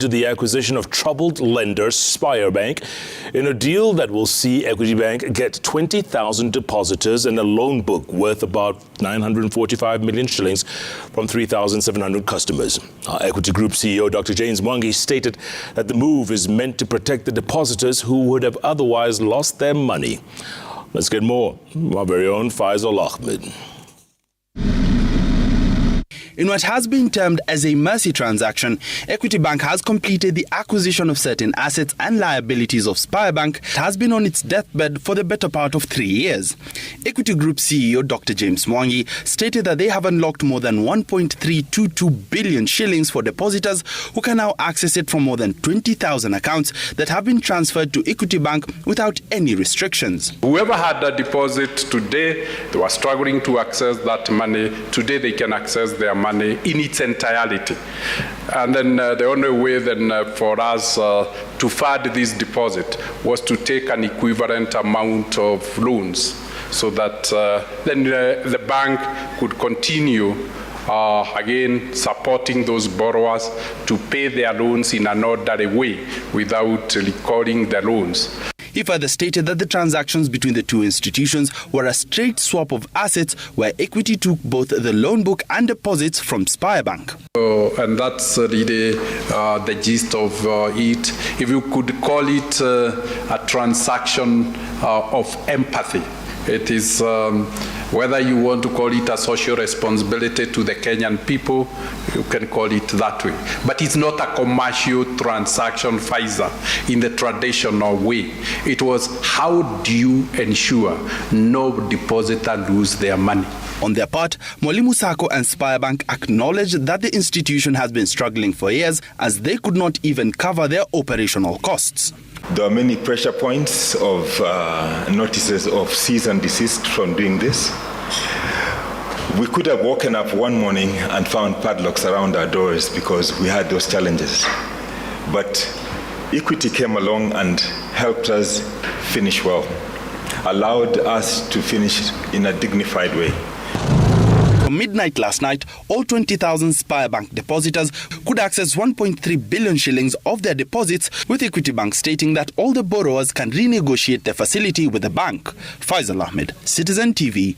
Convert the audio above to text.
to the acquisition of troubled lender Spire Bank in a deal that will see Equity Bank get 20,000 depositors and a loan book worth about 945 million shillings from 3,700 customers. Our Equity Group CEO, Dr. James Mwangi, stated that the move is meant to protect the depositors who would have otherwise lost their money. Let's get more from our very own Faisal Ahmed. In what has been termed as a mercy transaction, Equity Bank has completed the acquisition of certain assets and liabilities of Spire Bank that has been on its deathbed for the better part of 3 years. Equity Group CEO Dr. James Mwangi stated that they have unlocked more than 1.322 billion shillings for depositors who can now access it from more than 20,000 accounts that have been transferred to Equity Bank without any restrictions. Whoever had a deposit today, they were struggling to access that money. Today they can access their money in its entirety. And then the only way then for us to fund this deposit was to take an equivalent amount of loans so that then the bank could continue again supporting those borrowers to pay their loans in an orderly way without recalling the loans. He further stated that the transactions between the two institutions were a straight swap of assets where Equity took both the loan book and deposits from Spire Bank. And that's really the gist of it. If you could call it a transaction of empathy. It is whether you want to call it a social responsibility to the Kenyan people, you can call it that way. But it's not a commercial transaction, Pfizer, in the traditional way. It was how do you ensure no depositor lose their money. On their part, Mwalimu Sacco and Spire Bank acknowledged that the institution has been struggling for years as they could not even cover their operational costs. There are many pressure points of notices of cease and desist from doing this. We could have woken up one morning and found padlocks around our doors because we had those challenges. But Equity came along and helped us finish well, allowed us to finish in a dignified way. From midnight last night, all 20,000 Spire Bank depositors could access 1.3 billion shillings of their deposits, with Equity Bank stating that all the borrowers can renegotiate their facility with the bank. Faisal Ahmed, Citizen TV.